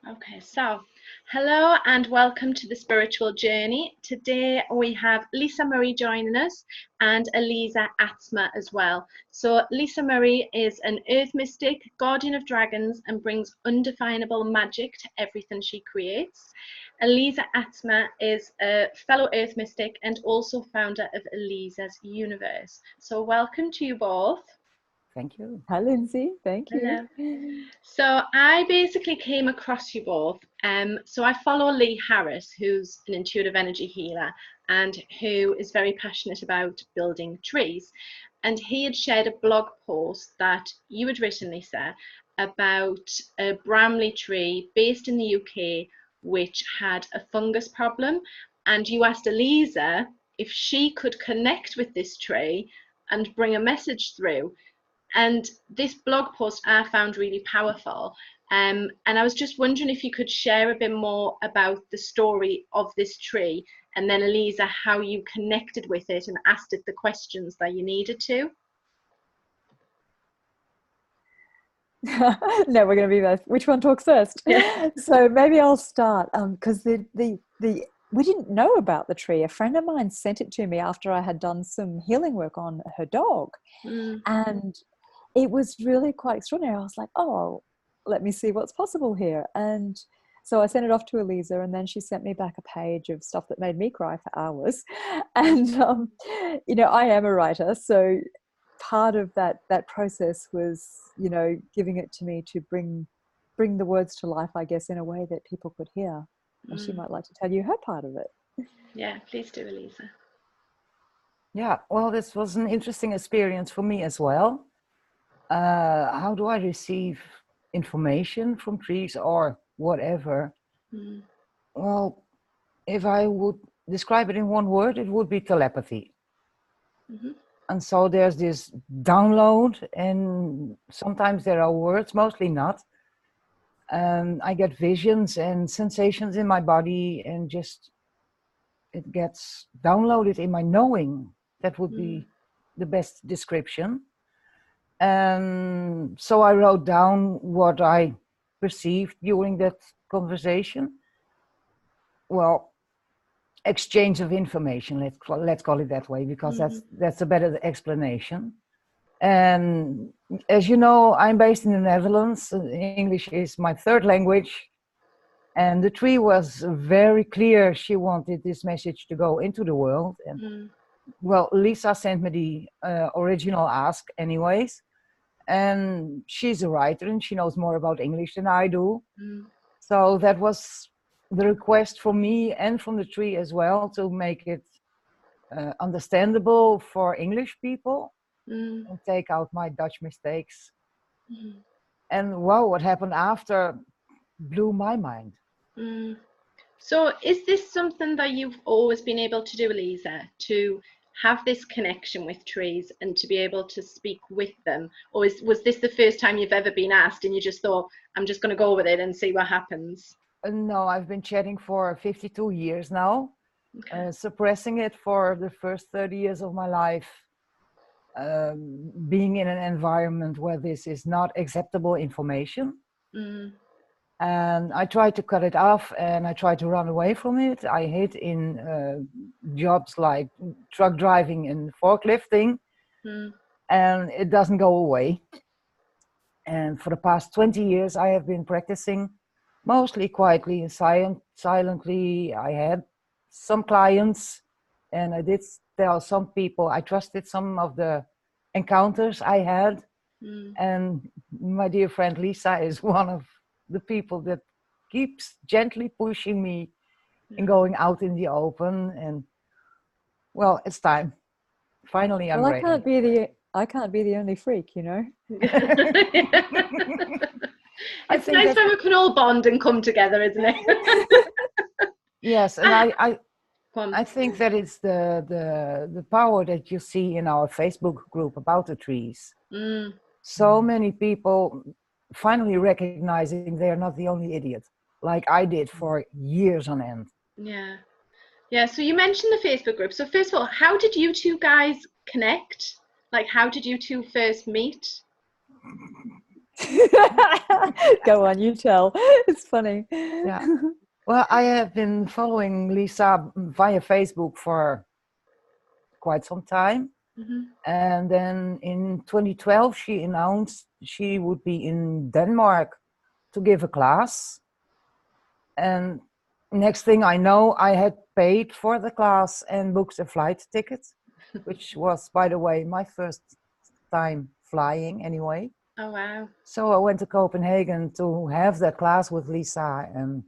Okay, so hello and welcome to the spiritual journey. Today we have Lisa Marie joining us and Eliza Atsma as well. So Lisa Marie is an earth mystic, guardian of dragons, and brings undefinable magic to everything she creates. Eliza Atsma is a fellow earth mystic and also founder of Elizas Universe. So welcome to you both. Thank you. Hi, Lindsay. Thank you. Hello. So I basically came across you both. So I follow Lee Harris, who's an intuitive energy healer and who is very passionate about building trees. And he had shared a blog post that you had written, Lisa, about a Bramley tree based in the UK, which had a fungus problem. And you asked Eliza if she could connect with this tree and bring a message through. And this blog post I found really powerful. And I was just wondering if you could share a bit more about the story of this tree, and then Eliza, how you connected with it and asked it the questions that you needed to. No, we're going to be both. Which one talks first? Yeah. So maybe I'll start because we didn't know about the tree. A friend of mine sent it to me after I had done some healing work on her dog, and it was really quite extraordinary. I was like, oh, let me see what's possible here. And so I sent it off to Eliza, and then she sent me back a page of stuff that made me cry for hours. And I am a writer, so part of that process was, giving it to me to bring the words to life, I guess, in a way that people could hear. And she might like to tell you her part of it. Yeah, please do, Eliza. Yeah, well, this was an interesting experience for me as well. How do I receive information from trees or whatever? Well, if I would describe it in one word, it would be telepathy. And so there's this download, and sometimes there are words, mostly not. I get visions and sensations in my body, and just it gets downloaded in my knowing. That would be the best description. And so I wrote down what I perceived during that conversation. Well, exchange of information, let's call it that way, because that's a better explanation. And as you know, I'm based in the Netherlands. English is my third language. And the tree was very clear. She wanted this message to go into the world. And well, Lisa sent me the original ask anyways. And she's a writer and she knows more about English than I do. So that was the request from me and from the tree as well, to make it understandable for English people and take out my Dutch mistakes. And wow, what happened after blew my mind. So is this something that you've always been able to do, Eliza, to have this connection with trees and to be able to speak with them? Or was this the first time you've ever been asked and you just thought, I'm just going to go with it and see what happens? No, I've been chatting for 52 years now, suppressing it for the first 30 years of my life, being in an environment where this is not acceptable information. And I tried to cut it off, and I tried to run away from it. I hid in jobs like truck driving and forklifting, and it doesn't go away. And for the past 20 years, I have been practicing mostly quietly and silently. I had some clients, and I did tell some people, I trusted some of the encounters I had. And my dear friend Lisa is one of the people that keeps gently pushing me and going out in the open. And well, it's time. Finally, I'm ready. I can't be the only freak, It's nice when we can all bond and come together, isn't it? Yes, and I think that it's the power that you see in our Facebook group about the trees. So many people finally recognizing they're not the only idiot, like I did for years on end. Yeah, so you mentioned the Facebook group. So first of all, how did you two guys connect? Like, how did you two first meet? Go on, you tell. It's funny. Yeah. Well, I have been following Lisa via Facebook for quite some time. Mm-hmm. And then in 2012, she announced she would be in Denmark to give a class. And next thing I know, I had paid for the class and booked a flight ticket, which was, by the way, my first time flying anyway. Oh, wow. So I went to Copenhagen to have that class with Lisa, and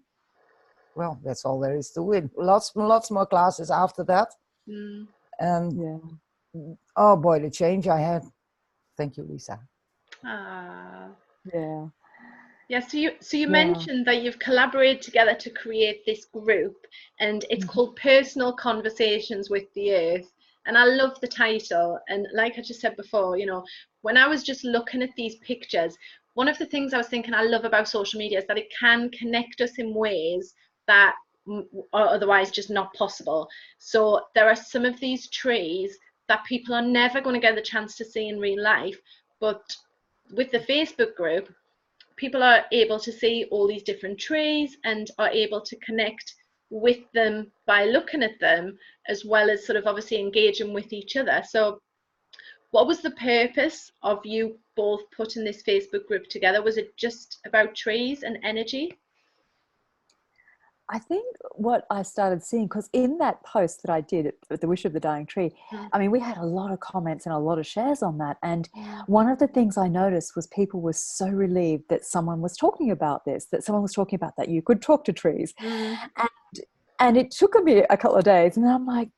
well, that's all there is to it. Lots more classes after that. Mm. And Yeah. oh boy, the change I had. Thank you, Lisa. Ah. Yeah. Yeah, so you mentioned that you've collaborated together to create this group, and it's called Personal Conversations with the Earth. And I love the title. And like I just said before, you know, when I was just looking at these pictures, one of the things I was thinking I love about social media is that it can connect us in ways that are otherwise just not possible. So there are some of these trees that people are never going to get the chance to see in real life, but with the Facebook group, people are able to see all these different trees and are able to connect with them by looking at them, as well as sort of obviously engaging with each other. So what was the purpose of you both putting this Facebook group together? Was it just about trees and energy? I think what I started seeing, because in that post that I did at the Wish of the Dying Tree, I mean, we had a lot of comments and a lot of shares on that. And one of the things I noticed was people were so relieved that someone was talking about this, that someone was talking about that you could talk to trees. And it took me a couple of days. And then I'm like,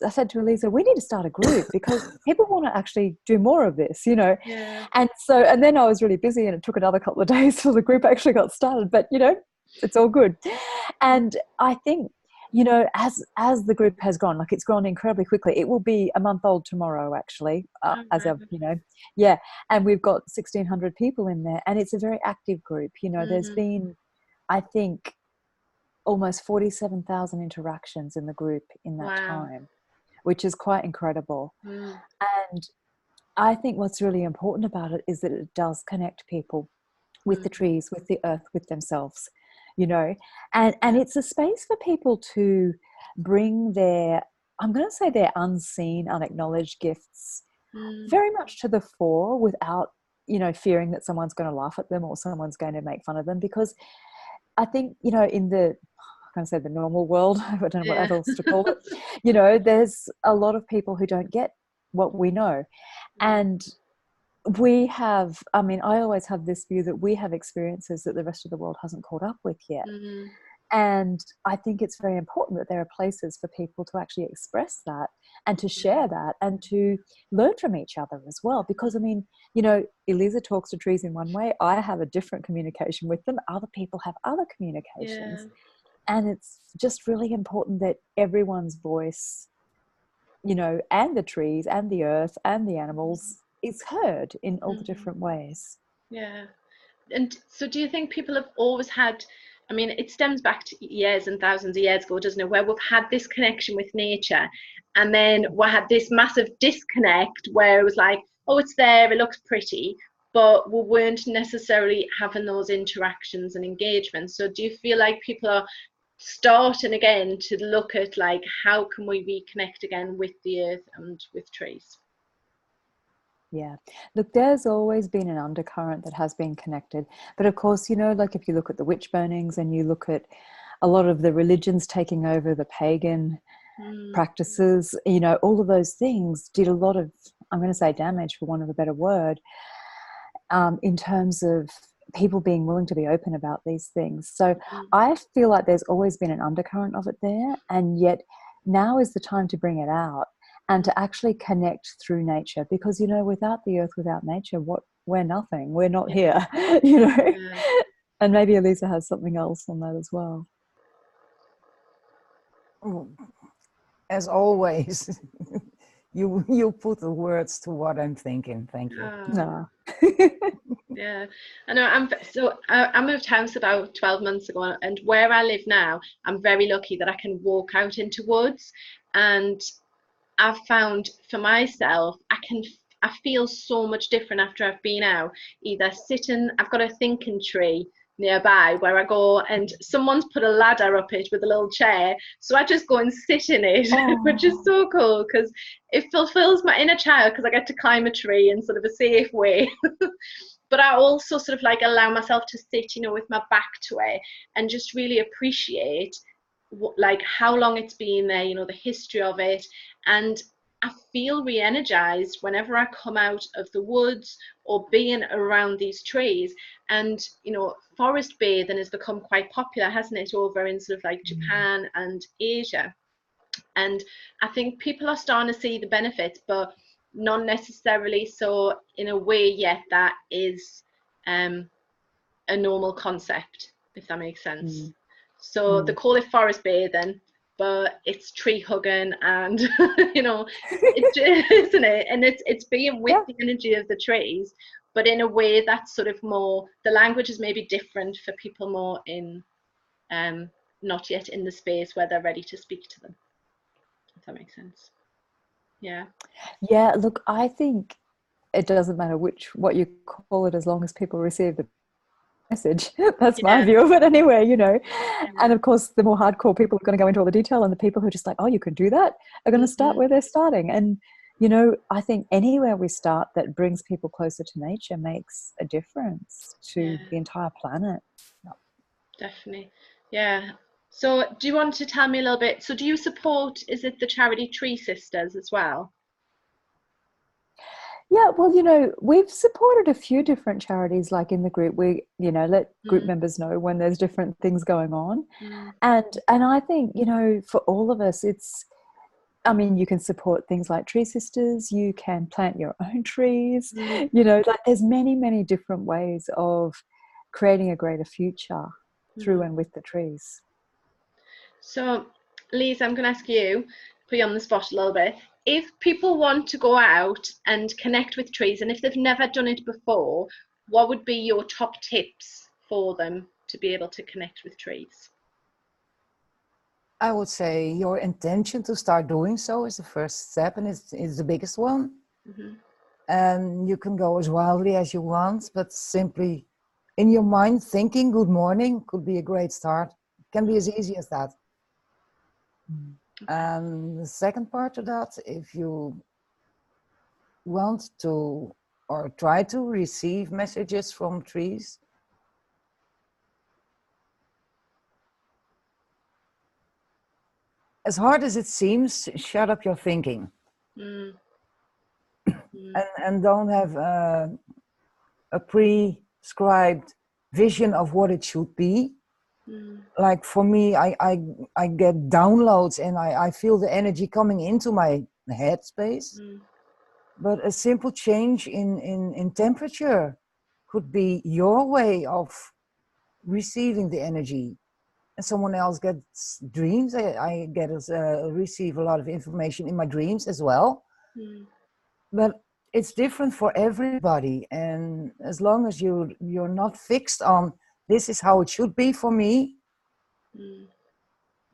I said to Eliza, we need to start a group because people want to actually do more of this, you know. Yeah. And then I was really busy, and it took another couple of days till the group actually got started. But, you know, it's all good. And I think, you know, as the group has gone, like it's grown incredibly quickly. It will be a month old tomorrow, actually, as of, you know, yeah. And we've got 1,600 people in there, and it's a very active group. You know, there's been, I think, almost 47,000 interactions in the group in that time, which is quite incredible. And I think what's really important about it is that it does connect people with the trees, with the earth, with themselves, you know, and it's a space for people to bring their, I'm going to say their unseen, unacknowledged gifts very much to the fore without, you know, fearing that someone's going to laugh at them or someone's going to make fun of them. Because I think, you know, in the, I'm going to say the normal world, I don't know what else to call it, you know, there's a lot of people who don't get what we know. And we have, I mean, I always have this view that we have experiences that the rest of the world hasn't caught up with yet. And I think it's very important that there are places for people to actually express that and to share that and to learn from each other as well. Because, I mean, you know, Eliza talks to trees in one way. I have a different communication with them. Other people have other communications. And it's just really important that everyone's voice, you know, and the trees and the earth and the animals is heard in all the different ways. Yeah. And so do you think people have always had, I mean, it stems back to years and thousands of years ago, doesn't it, where we've had this connection with nature, and then we had this massive disconnect where it was like, oh, it's there, it looks pretty, but we weren't necessarily having those interactions and engagements. So do you feel like people are starting again to look at, like, how can we reconnect again with the earth and with trees? Yeah, look, there's always been an undercurrent that has been connected. But of course, you know, like if you look at the witch burnings and you look at a lot of the religions taking over the pagan practices, you know, all of those things did a lot of, I'm going to say damage for want of a better word, in terms of people being willing to be open about these things. So I feel like there's always been an undercurrent of it there. And yet now is the time to bring it out and to actually connect through nature, because, you know, without the earth, without nature, we're nothing. We're not here, you know. And maybe Eliza has something else on that as well. As always, you put the words to what I'm thinking. Thank you. No. Yeah, I know. I moved house about 12 months ago, and where I live now, I'm very lucky that I can walk out into woods, and I've found for myself, I feel so much different after I've been out, either sitting, I've got a thinking tree nearby where I go and someone's put a ladder up it with a little chair, so I just go and sit in it, which is so cool because it fulfills my inner child because I get to climb a tree in sort of a safe way. But I also sort of like allow myself to sit, you know, with my back to it and just really appreciate like how long it's been there, you know, the history of it. And I feel re-energized whenever I come out of the woods or being around these trees. And, you know, forest bathing has become quite popular, hasn't it, over in sort of like Japan and Asia. And I think people are starting to see the benefits, but not necessarily so in a way yet that is a normal concept, if that makes sense. So they call it forest bathing, but it's tree hugging and you know, it's isn't it? And it's being with the energy of the trees, but in a way that's sort of more, the language is maybe different for people more in not yet in the space where they're ready to speak to them, if that makes sense. Yeah. Look, I think it doesn't matter what you call it, as long as people receive the message. That's my view of it anyway, you know. And of course, the more hardcore people are going to go into all the detail, and the people who are just like, oh, you can do that, are going to start where they're starting. And, you know, I think anywhere we start that brings people closer to nature makes a difference to the entire planet. Definitely. Yeah. So do you want to tell me a little bit, so do you support, is it the charity Tree Sisters as well? Yeah, well, you know, we've supported a few different charities, like in the group. We, you know, let group members know when there's different things going on. And I think, you know, for all of us, it's, I mean, you can support things like Tree Sisters, you can plant your own trees, you know, like there's many, many different ways of creating a greater future through and with the trees. So, Lisa, I'm going to ask you, put you on the spot a little bit. If people want to go out and connect with trees, and if they've never done it before, what would be your top tips for them to be able to connect with trees? I would say your intention to start doing so is the first step, and it's the biggest one. And you can go as wildly as you want, but simply in your mind thinking good morning could be a great start. It can be as easy as that. And the second part of that, if you want to or try to receive messages from trees, as hard as it seems, shut up your thinking. And don't have a prescribed vision of what it should be. Like for me, I get downloads and I feel the energy coming into my headspace. But a simple change in temperature could be your way of receiving the energy. And someone else gets dreams. I get receive a lot of information in my dreams as well. But it's different for everybody. And as long as you're not fixed on this is how it should be for me,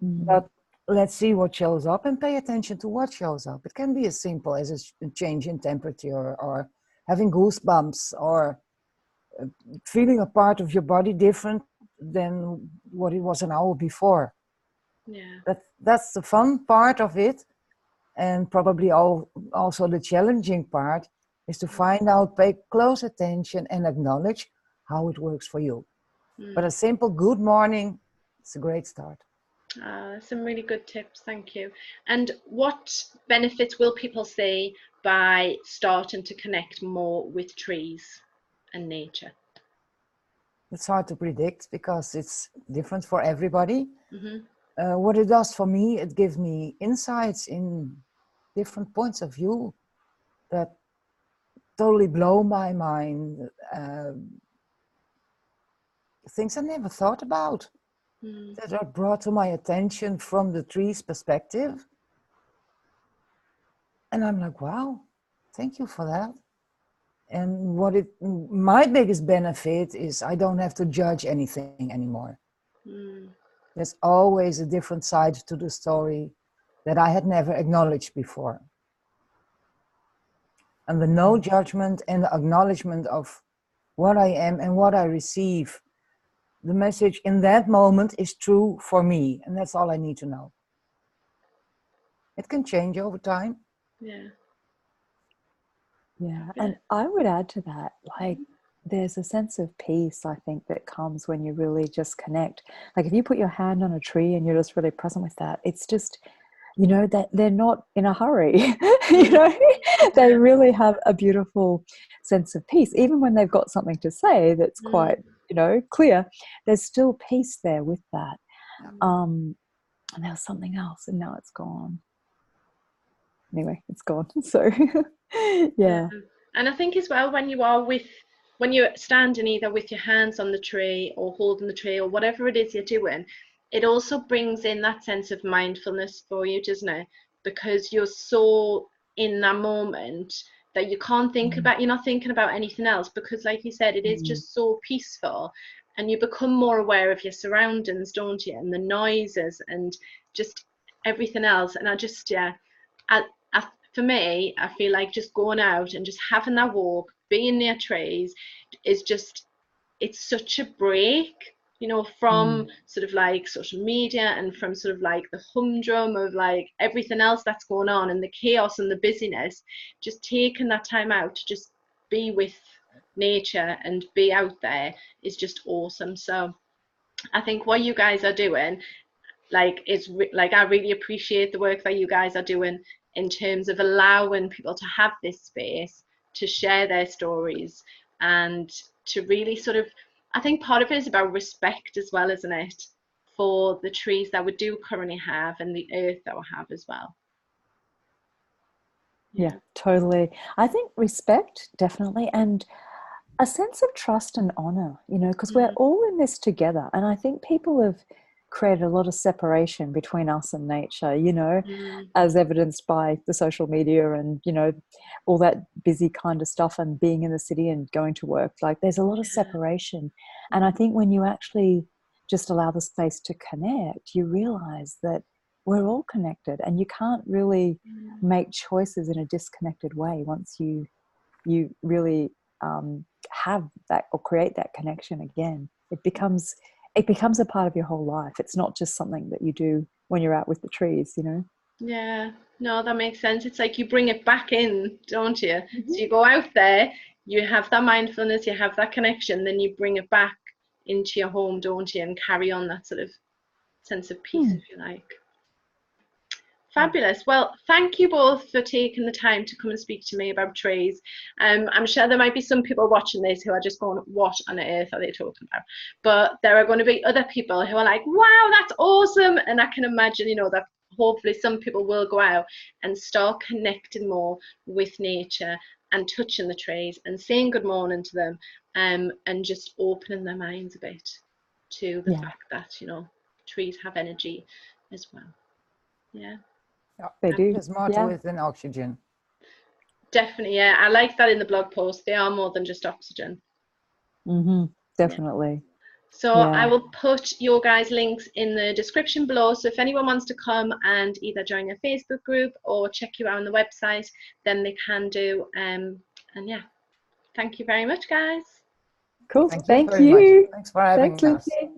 but let's see what shows up and pay attention to what shows up. It can be as simple as a change in temperature or having goosebumps or feeling a part of your body different than what it was an hour before. That's the fun part of it. And probably also the challenging part is to find out, pay close attention and acknowledge how it works for you. But a simple good morning, it's a great start. Some really good tips, thank you. And what benefits will people see by starting to connect more with trees and nature? It's hard to predict because it's different for everybody. What it does for me, it gives me insights in different points of view that totally blow my mind. Things I never thought about that are brought to my attention from the tree's perspective. And I'm like, wow, thank you for that. And my biggest benefit is I don't have to judge anything anymore. There's always a different side to the story that I had never acknowledged before. and the no judgment and the acknowledgement of what I am and what I receive. The message in that moment is true for me, and that's all I need to know. It can change over time. Yeah. Yeah, and I would add to that, like, there's a sense of peace, I think, that comes when you really just connect. Like, if you put your hand on a tree and you're just really present with that, it's just, you know, that they're not in a hurry. You know, they really have a beautiful sense of peace. Even when they've got something to say that's quite, you know, clear, there's still peace there with that. And there was something else, and now it's gone. Anyway, it's gone. So yeah. And I think as well, when you're standing either with your hands on the tree or holding the tree or whatever it is you're doing, it also brings in that sense of mindfulness for you, doesn't it? Because you're so in that moment that you can't think about, you're not thinking about anything else, because like you said, it is just so peaceful, and you become more aware of your surroundings, don't you, and the noises and just everything else. And I just, yeah, for me, I feel like just going out and just having that walk, being near trees, is just, it's such a break, you know, from sort of like social media and from sort of like the humdrum of like everything else that's going on and the chaos and the busyness. Just taking that time out to just be with nature and be out there is just awesome. So I think what you guys are doing, like, like, I really appreciate the work that you guys are doing in terms of allowing people to have this space to share their stories and to really sort of, I think part of it is about respect as well, isn't it, for the trees that we do currently have and the earth that we have as well. Yeah, totally. I think respect, definitely, and a sense of trust and honor, you know, because we're all in this together. And I think people have created a lot of separation between us and nature, you know, as evidenced by the social media and, you know, all that busy kind of stuff and being in the city and going to work. Like, there's a lot of separation. And I think when you actually just allow the space to connect, you realize that we're all connected, and you can't really make choices in a disconnected way once you really have that or create that connection again. It becomes a part of your whole life. It's not just something that you do when you're out with the trees, you know. Yeah, no, that makes sense. It's like you bring it back in, don't you? So you go out there, you have that mindfulness, you have that connection, then you bring it back into your home, don't you, and carry on that sort of sense of peace, if you like. Fabulous. Well, thank you both for taking the time to come and speak to me about trees. I'm sure there might be some people watching this who are just going, what on earth are they talking about? But there are going to be other people who are like, wow, that's awesome. And I can imagine, you know, that hopefully some people will go out and start connecting more with nature and touching the trees and saying good morning to them, and just opening their minds a bit to the fact that, you know, trees have energy as well. Yeah. They do. There's more to it than oxygen. Definitely, yeah. I like that in the blog post. They are more than just oxygen. Definitely. So I will put your guys' links in the description below. So if anyone wants to come and either join your Facebook group or check you out on the website, then they can do. And yeah, thank you very much, guys. Cool. Thank you. Thank you. Thanks for having us. Thanks, Lucy.